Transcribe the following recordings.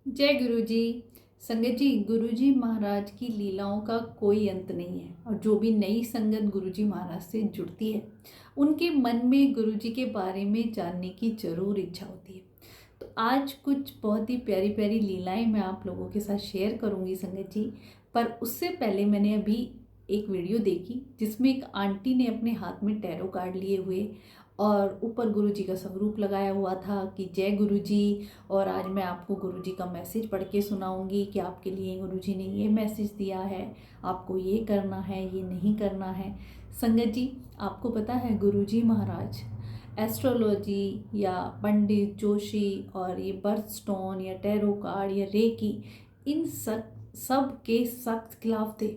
जय गुरु जी। संगत जी, गुरु जी महाराज की लीलाओं का कोई अंत नहीं है और जो भी नई संगत गुरु जी महाराज से जुड़ती है उनके मन में गुरु जी के बारे में जानने की ज़रूर इच्छा होती है। तो आज कुछ बहुत ही प्यारी प्यारी लीलाएं मैं आप लोगों के साथ शेयर करूंगी संगत जी। पर उससे पहले मैंने अभी एक वीडियो देखी जिसमें एक आंटी ने अपने हाथ में टैरो कार्ड लिए हुए और ऊपर गुरु जी का स्वरूप लगाया हुआ था कि जय गुरु जी। और आज मैं आपको गुरु जी का मैसेज पढ़ के सुनाऊंगी कि आपके लिए गुरु जी ने ये मैसेज दिया है, आपको ये करना है, ये नहीं करना है। संगत जी, आपको पता है गुरु जी महाराज एस्ट्रोलॉजी या पंडित जोशी और ये बर्थ स्टोन या टैरो कार्ड या रेकी, इन सब के सख्त खिलाफ थे।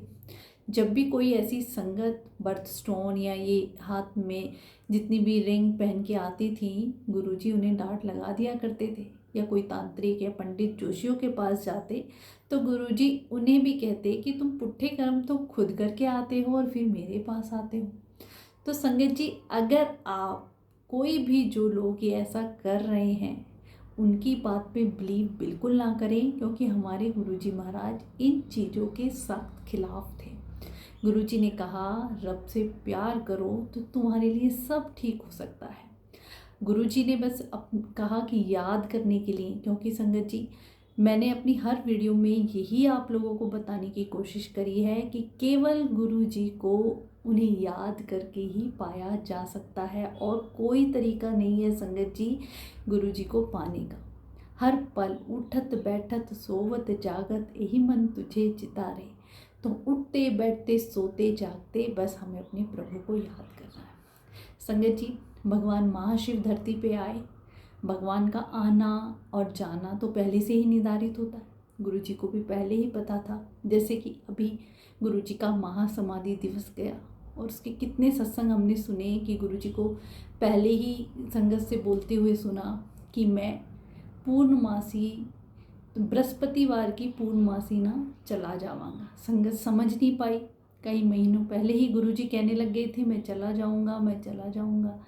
जब भी कोई ऐसी संगत बर्थ स्टोन या ये हाथ में जितनी भी रिंग पहन के आती थी, गुरुजी उन्हें डांट लगा दिया करते थे। या कोई तांत्रिक या पंडित जोशियों के पास जाते तो गुरुजी उन्हें भी कहते कि तुम पुट्ठे कर्म तो खुद करके आते हो और फिर मेरे पास आते हो। तो संगत जी, अगर आप कोई भी जो लोग ये ऐसा कर रहे हैं उनकी बात पे बिलीव बिल्कुल ना करें, क्योंकि हमारे गुरुजी महाराज इन चीज़ों के सख्त खिलाफ थे। गुरुजी ने कहा रब से प्यार करो तो तुम्हारे लिए सब ठीक हो सकता है। गुरुजी ने बस कहा कि याद करने के लिए, क्योंकि संगत जी मैंने अपनी हर वीडियो में यही आप लोगों को बताने की कोशिश करी है कि केवल गुरुजी को उन्हें याद करके ही पाया जा सकता है और कोई तरीका नहीं है संगत जी गुरुजी को पाने का। हर पल उठत बैठत सोवत जागत यही मन तुझे चितारे। तो उठते बैठते सोते जागते बस हमें अपने प्रभु को याद करना है। संगत जी, भगवान महाशिव धरती पे आए। भगवान का आना और जाना तो पहले से ही निर्धारित होता है, गुरु जी को भी पहले ही पता था। जैसे कि अभी गुरु जी का महासमाधि दिवस गया और उसके कितने सत्संग हमने सुने कि गुरु जी को पहले ही संगत से बोलते हुए सुना कि मैं पूर्णमासी बृहस्पतिवार की पूर्णमासी ना चला जावांगा। संगत समझ नहीं पाई, कई महीनों पहले ही गुरुजी कहने लग गए थे मैं चला जाऊंगा, मैं चला जाऊंगा।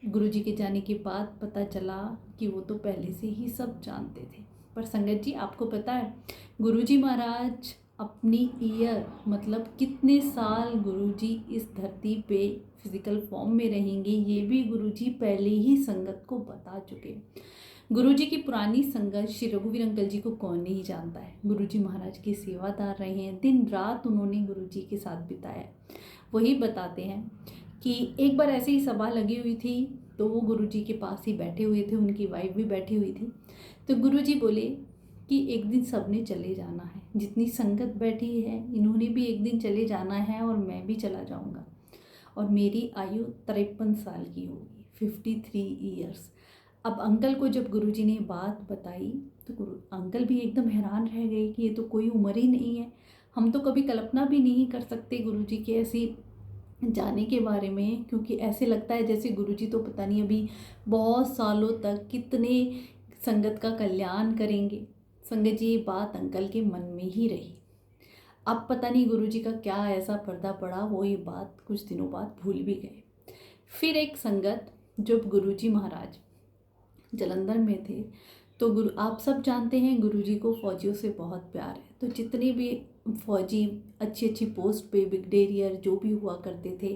गुरुजी के जाने के बाद पता चला कि वो तो पहले से ही सब जानते थे। पर संगत जी, आपको पता है गुरुजी महाराज अपनी ईयर मतलब कितने साल गुरुजी इस धरती पे फिजिकल फॉर्म में रहेंगे ये भी गुरुजी पहले ही संगत को बता चुके। गुरुजी की पुरानी संगत श्री रघुवीर अंकल जी को कौन नहीं जानता है। गुरुजी महाराज के सेवादार रहे हैं, दिन रात उन्होंने गुरुजी के साथ बिताया। वही बताते हैं कि एक बार ऐसे ही सभा लगी हुई थी तो वो गुरुजी के पास ही बैठे हुए थे, उनकी वाइफ भी बैठी हुई थी। तो गुरुजी बोले कि एक दिन सबने चले जाना है, जितनी संगत बैठी है इन्होंने भी एक दिन चले जाना है और मैं भी चला जाऊंगा और मेरी आयु 53 साल की होगी, 53 ईयर्स। अब अंकल को जब गुरुजी ने बात बताई तो गुरु अंकल भी एकदम हैरान रह गए कि ये तो कोई उम्र ही नहीं है, हम तो कभी कल्पना भी नहीं कर सकते गुरुजी के ऐसी जाने के बारे में, क्योंकि ऐसे लगता है जैसे गुरुजी तो पता नहीं अभी बहुत सालों तक कितने संगत का कल्याण करेंगे। संगत जी, ये बात अंकल के मन में ही रही। अब पता नहीं गुरुजी का क्या ऐसा पर्दा पड़ा, वो ये बात कुछ दिनों बाद भूल भी गए। फिर एक संगत जब गुरुजी महाराज जलंधर में थे तो गुरु आप सब जानते हैं गुरुजी को फौजियों से बहुत प्यार है। तो जितने भी फौजी अच्छी अच्छी पोस्ट पे ब्रिगेडियर जो भी हुआ करते थे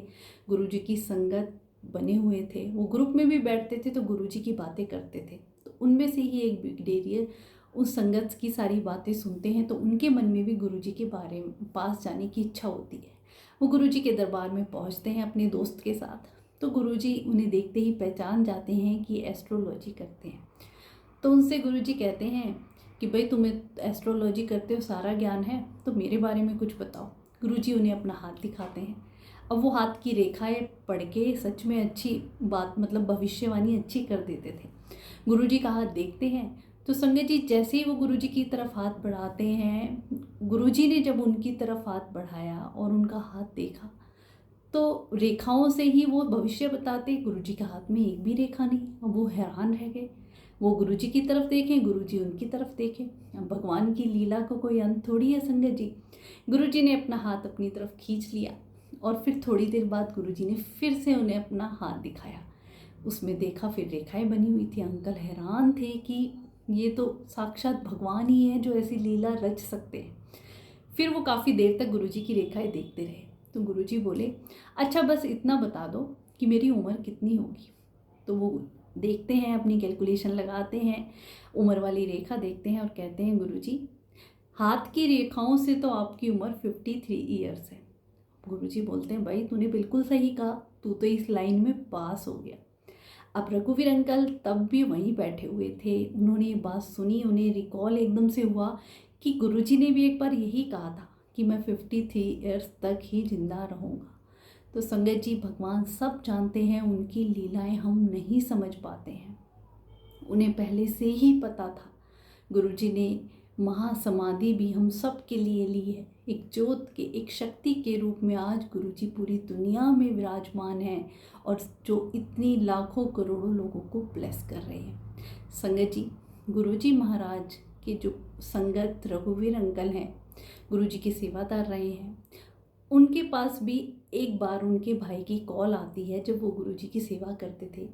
गुरुजी की संगत बने हुए थे, वो ग्रुप में भी बैठते थे तो गुरुजी की बातें करते थे। तो उनमें से ही एक ब्रिगेडियर उस संगत की सारी बातें सुनते हैं तो उनके मन में भी गुरुजी के बारे में पास जाने की इच्छा होती है। वो गुरुजी के दरबार में पहुंचते हैं अपने दोस्त के साथ। तो गुरुजी उन्हें देखते ही पहचान जाते हैं कि एस्ट्रोलॉजी करते हैं। तो उनसे गुरुजी कहते हैं कि भाई तुम्हें एस्ट्रोलॉजी करते हो, सारा ज्ञान है, तो मेरे बारे में कुछ बताओ। गुरुजी उन्हें अपना हाथ दिखाते हैं। अब वो हाथ की रेखाएं पढ़ के सच में अच्छी बात मतलब भविष्यवाणी अच्छी कर देते थे। गुरुजी का हाथ देखते हैं तो संगत जी जैसे ही वो गुरुजी की तरफ हाथ बढ़ाते हैं, गुरुजी ने जब उनकी तरफ हाथ बढ़ाया और उनका हाथ देखा तो रेखाओं से ही वो भविष्य बताते। गुरुजी के हाथ में एक भी रेखा नहीं। अब वो हैरान रह गए, वो गुरुजी की तरफ देखें, गुरुजी उनकी तरफ देखें। अब भगवान की लीला को कोई अंत थोड़ी है संगत जी। गुरुजी ने अपना हाथ अपनी तरफ खींच लिया और फिर थोड़ी देर बाद गुरुजी ने फिर से उन्हें अपना हाथ दिखाया। उसमें देखा फिर रेखाएं बनी हुई थी। अंकल हैरान थे कि ये तो साक्षात भगवान ही है जो ऐसी लीला रच सकते हैं। फिर वो काफ़ी देर तक गुरुजी की रेखाएं देखते रहे। तो गुरुजी बोले, अच्छा बस इतना बता दो कि मेरी उम्र कितनी होगी। तो वो देखते हैं, अपनी कैलकुलेशन लगाते हैं, उम्र वाली रेखा देखते हैं और कहते हैं, गुरुजी हाथ की रेखाओं से तो आपकी उम्र 53 ईयर्स है। गुरुजी बोलते हैं, भाई तूने बिल्कुल सही कहा, तू तो इस लाइन में पास हो गया। अब रघुवीर अंकल तब भी वहीं बैठे हुए थे। उन्होंने ये बात सुनी, उन्हें रिकॉल एकदम से हुआ कि गुरुजी ने भी एक बार यही कहा था कि मैं 53 ईयर्स तक ही जिंदा रहूँगा। तो संगत जी, भगवान सब जानते हैं, उनकी लीलाएं हम नहीं समझ पाते हैं। उन्हें पहले से ही पता था। गुरुजी ने महासमाधि भी हम सब के लिए ली है। एक ज्योत के, एक शक्ति के रूप में आज गुरुजी पूरी दुनिया में विराजमान हैं और जो इतनी लाखों करोड़ों लोगों को ब्लेस कर रहे हैं। संगत जी, गुरुजी महाराज के जो संगत रघुवीर अंकल हैं, गुरुजी के सेवादार रहे हैं, उनके पास भी एक बार उनके भाई की कॉल आती है जब वो गुरुजी की सेवा करते थे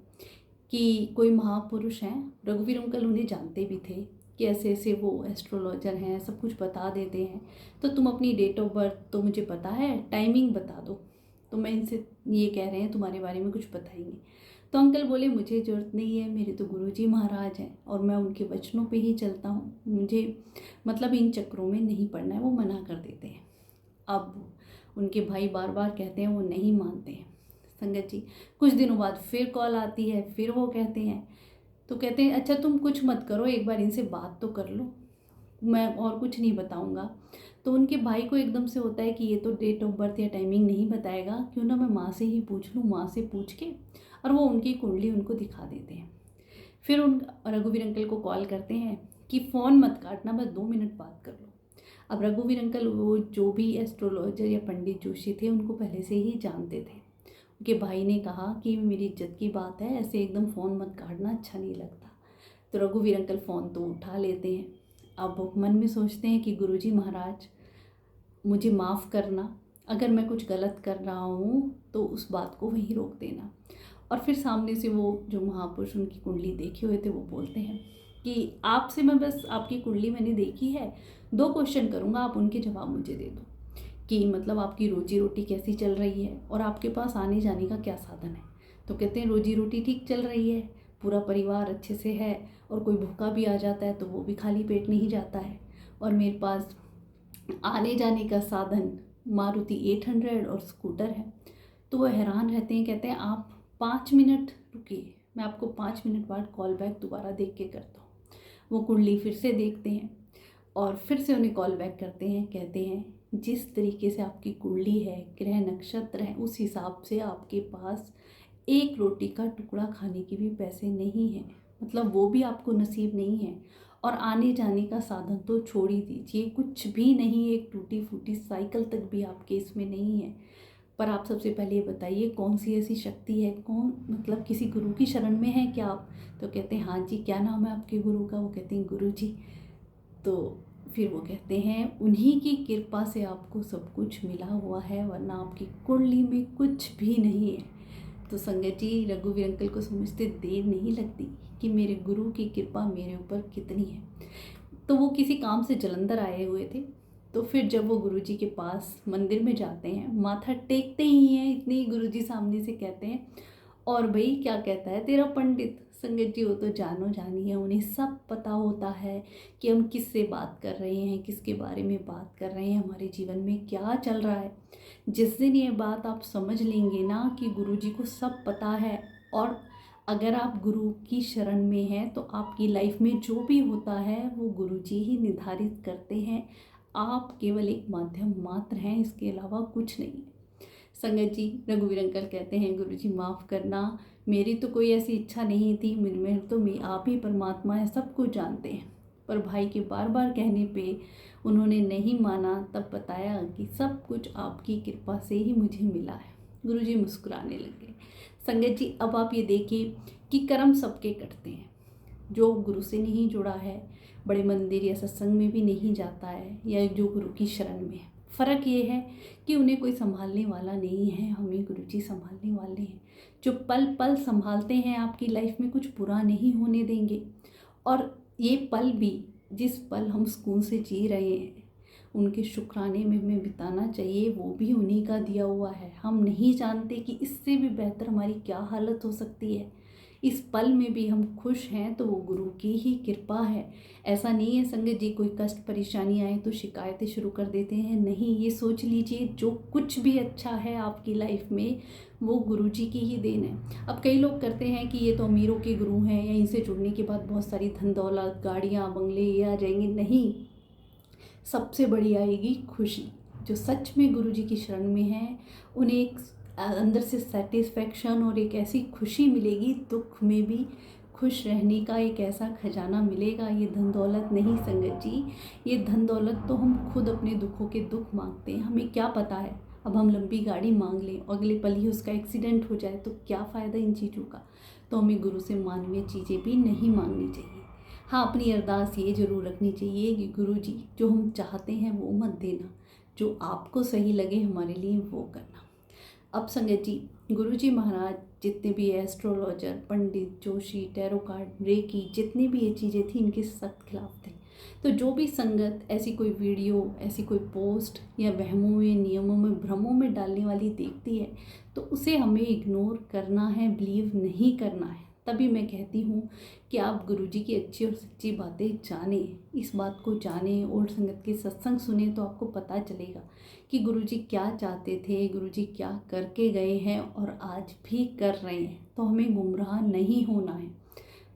कि कोई महापुरुष हैं। रघुवीर अंकल उन्हें जानते भी थे कि ऐसे ऐसे वो एस्ट्रोलॉजर हैं, सब कुछ बता देते हैं, तो तुम अपनी डेट ऑफ बर्थ तो मुझे पता है, टाइमिंग बता दो, तो मैं इनसे ये कह रहे हैं तुम्हारे बारे में कुछ बताएंगे। तो अंकल बोले, मुझे ज़रूरत नहीं है, मेरे तो गुरुजी महाराज हैं और मैं उनके वचनों पे ही चलता हूँ, मुझे मतलब इन चक्रों में नहीं पड़ना है। वो मना कर देते हैं। अब उनके भाई बार बार कहते हैं, वो नहीं मानते हैं। संगत जी, कुछ दिनों बाद फिर कॉल आती है, फिर वो कहते हैं, तो कहते हैं अच्छा तुम कुछ मत करो, एक बार इनसे बात तो कर लो, मैं और कुछ नहीं बताऊंगा। तो उनके भाई को एकदम से होता है कि ये तो डेट ऑफ बर्थ या टाइमिंग नहीं बताएगा, क्यों ना मैं माँ से ही पूछ लूँ। माँ से पूछ के और वो उनकी कुंडली उनको दिखा देते हैं। फिर उन रघुवीर अंकल को कॉल करते हैं कि फ़ोन मत काटना, बस 2 मिनट बात कर लो। अब रघुवीर अंकल वो जो भी एस्ट्रोलॉजर या पंडित जोशी थे, उनको पहले से ही जानते थे। उनके भाई ने कहा कि मेरी इज्जत की बात है, ऐसे एकदम फ़ोन मत काटना, अच्छा नहीं लगता। तो रघुवीर अंकल फ़ोन तो उठा लेते हैं। अब मन में सोचते हैं कि गुरुजी महाराज मुझे माफ़ करना, अगर मैं कुछ गलत कर रहा हूँ तो उस बात को वहीं रोक देना। और फिर सामने से वो जो महापुरुष उनकी कुंडली देखे हुए थे, वो बोलते हैं कि आपसे मैं बस, आपकी कुंडली मैंने देखी है, 2 क्वेश्चन करूँगा, आप उनके जवाब मुझे दे दो कि मतलब आपकी रोजी रोटी कैसी चल रही है और आपके पास आने जाने का क्या साधन है। तो कहते हैं रोजी रोटी ठीक चल रही है, पूरा परिवार अच्छे से है, और कोई भूखा भी आ जाता है तो वो भी खाली पेट नहीं जाता है, और मेरे पास आने जाने का साधन मारुति 800 और स्कूटर है। तो वो हैरान रहते हैं, कहते हैं आप 5 मिनट रुकिए, मैं आपको 5 मिनट बाद कॉल बैक दोबारा देख के करता हूँ। वो कुंडली फिर से देखते हैं और फिर से उन्हें कॉल बैक करते हैं, कहते हैं जिस तरीके से आपकी कुंडली है, ग्रह नक्षत्र है, उस हिसाब से आपके पास एक रोटी का टुकड़ा खाने के भी पैसे नहीं हैं, मतलब वो भी आपको नसीब नहीं है, और आने जाने का साधन तो छोड़ ही दीजिए, कुछ भी नहीं, एक टूटी फूटी साइकिल तक भी आपके इसमें नहीं है। पर आप सबसे पहले ये बताइए कौन सी ऐसी शक्ति है, कौन मतलब किसी गुरु की शरण में है क्या आप? तो कहते हैं हाँ जी, क्या नाम है आपके गुरु का? वो कहते हैं गुरु जी। तो फिर वो कहते हैं उन्हीं की कृपा से आपको सब कुछ मिला हुआ है, वरना आपकी कुंडली में कुछ भी नहीं है। तो संगत जी, रघुवीर अंकल को समझते देर नहीं लगती कि मेरे गुरु की कृपा मेरे ऊपर कितनी है। तो वो किसी काम से जलंधर आए हुए थे। तो फिर जब वो गुरुजी के पास मंदिर में जाते हैं, माथा टेकते ही हैं, इतने ही गुरुजी सामने से कहते हैं, और भाई क्या कहता है तेरा पंडित? संगत जी, वो तो जानो जानी है, उन्हें सब पता होता है कि हम किससे बात कर रहे हैं, किसके बारे में बात कर रहे हैं, हमारे जीवन में क्या चल रहा है। जिस दिन ये बात आप समझ लेंगे ना कि गुरुजी को सब पता है, और अगर आप गुरु की शरण में हैं तो आपकी लाइफ में जो भी होता है वो गुरुजी ही निर्धारित करते हैं। आप केवल एक माध्यम मात्र हैं, इसके अलावा कुछ नहीं है। संगत जी, रघुवीर अंकल कहते हैं गुरुजी माफ़ करना, मेरी तो कोई ऐसी इच्छा नहीं थी, मुझ में तो आप ही परमात्मा है, सब कुछ जानते हैं। पर भाई के बार बार कहने पे उन्होंने नहीं माना। तब बताया कि सब कुछ आपकी कृपा से ही मुझे मिला है। गुरुजी मुस्कुराने लगे। संगत जी, अब आप ये देखिए कि कर्म सबके कटते हैं। जो गुरु से नहीं जुड़ा है, बड़े मंदिर या सत्संग में भी नहीं जाता है, या जो गुरु की शरण में है, फ़र्क ये है कि उन्हें कोई संभालने वाला नहीं है, हमें गुरुजी संभालने वाले हैं, जो पल पल संभालते हैं, आपकी लाइफ में कुछ बुरा नहीं होने देंगे। और ये पल भी, जिस पल हम सुकून से जी रहे हैं, उनके शुक्राने में हमें बिताना चाहिए। वो भी उन्हीं का दिया हुआ है। हम नहीं जानते कि इससे भी बेहतर हमारी क्या हालत हो सकती है। इस पल में भी हम खुश हैं तो वो गुरु की ही कृपा है। ऐसा नहीं है संगत जी, कोई कष्ट परेशानी आए तो शिकायतें शुरू कर देते हैं। नहीं, ये सोच लीजिए जो कुछ भी अच्छा है आपकी लाइफ में वो गुरु जी की ही देन है। अब कई लोग करते हैं कि ये तो अमीरों के गुरु हैं, या इनसे जुड़ने के बाद बहुत सारी धन दौलत, गाड़ियाँ, बंगले ये आ जाएंगे। नहीं, सबसे बड़ी आएगी खुशी। जो सच में गुरु जी की शरण में है उन्हें एक अंदर से सेटिस्फेक्शन और एक ऐसी खुशी मिलेगी, दुख में भी खुश रहने का एक ऐसा खजाना मिलेगा। ये धन दौलत नहीं संगत जी, ये धन दौलत तो हम खुद अपने दुखों के दुख मांगते हैं। हमें क्या पता है, अब हम लंबी गाड़ी मांग लें और अगले पल ही उसका एक्सीडेंट हो जाए तो क्या फ़ायदा इन चीज़ों का। तो हमें गुरु से मानवीय चीज़ें भी नहीं मांगनी चाहिए। हाँ, अपनी अरदास ये ज़रूर रखनी चाहिए कि गुरु जी जो हम चाहते हैं वो मत देना, जो आपको सही लगे हमारे लिए वो करना। अब संगत जी, गुरु जी महाराज जितने भी एस्ट्रोलॉजर, पंडित, जोशी, टैरो कार्ड, रेकी, जितनी भी ये चीज़ें थी इनके सख्त खिलाफ थे। तो जो भी संगत ऐसी कोई वीडियो, ऐसी कोई पोस्ट या वहमों में, नियमों में, भ्रमों में डालने वाली देखती है तो उसे हमें इग्नोर करना है, बिलीव नहीं करना है। तभी मैं कहती हूँ कि आप गुरुजी की अच्छी और सच्ची बातें जानें, इस बात को जानें, ओल्ड संगत के सत्संग सुने तो आपको पता चलेगा कि गुरुजी क्या चाहते थे, गुरुजी क्या करके गए हैं और आज भी कर रहे हैं। तो हमें गुमराह नहीं होना है,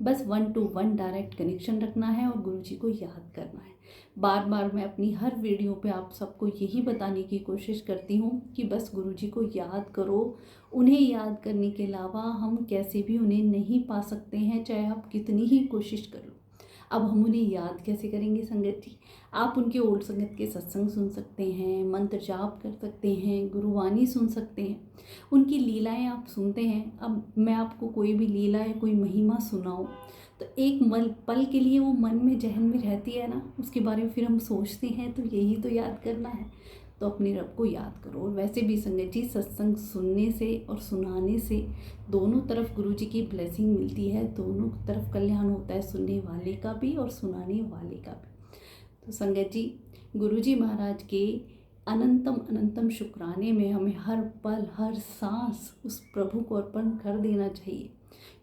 बस 1 to 1 डायरेक्ट कनेक्शन रखना है और गुरुजी को याद करना है। बार बार मैं अपनी हर वीडियो पे आप सबको यही बताने की कोशिश करती हूँ कि बस गुरुजी को याद करो। उन्हें याद करने के अलावा हम कैसे भी उन्हें नहीं पा सकते हैं, चाहे आप कितनी ही कोशिश कर लो। अब हम उन्हें याद कैसे करेंगे संगत जी? आप उनके ओल्ड संगत के सत्संग सुन सकते हैं, मंत्र जाप कर सकते हैं, गुरुवाणी सुन सकते हैं, उनकी लीलाएं आप सुनते हैं। अब मैं आपको कोई भी लीला या कोई महिमा सुनाऊं तो एक पल के लिए वो मन में, जहन में रहती है ना, उसके बारे में फिर हम सोचते हैं। तो यही तो याद करना है, तो अपने रब को याद करो। और वैसे भी संगत जी, सत्संग सुनने से और सुनाने से दोनों तरफ गुरु जी की ब्लेसिंग मिलती है, दोनों तरफ कल्याण होता है, सुनने वाले का भी और सुनाने वाले का भी। तो संगत जी, गुरु जी महाराज के अनंतम अनंतम शुक्राने में हमें हर पल, हर सांस उस प्रभु को अर्पण कर देना चाहिए,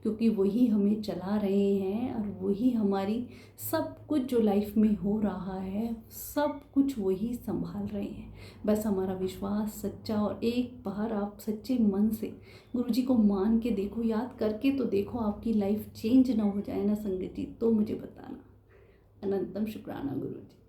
क्योंकि वही हमें चला रहे हैं और वही हमारी सब कुछ जो लाइफ में हो रहा है सब कुछ वही संभाल रहे हैं। बस हमारा विश्वास सच्चा, और एक बार आप सच्चे मन से गुरुजी को मान के देखो, याद करके तो देखो, आपकी लाइफ चेंज ना हो जाए ना संगत जी, तो मुझे बताना। अनंतम शुक्राना गुरुजी।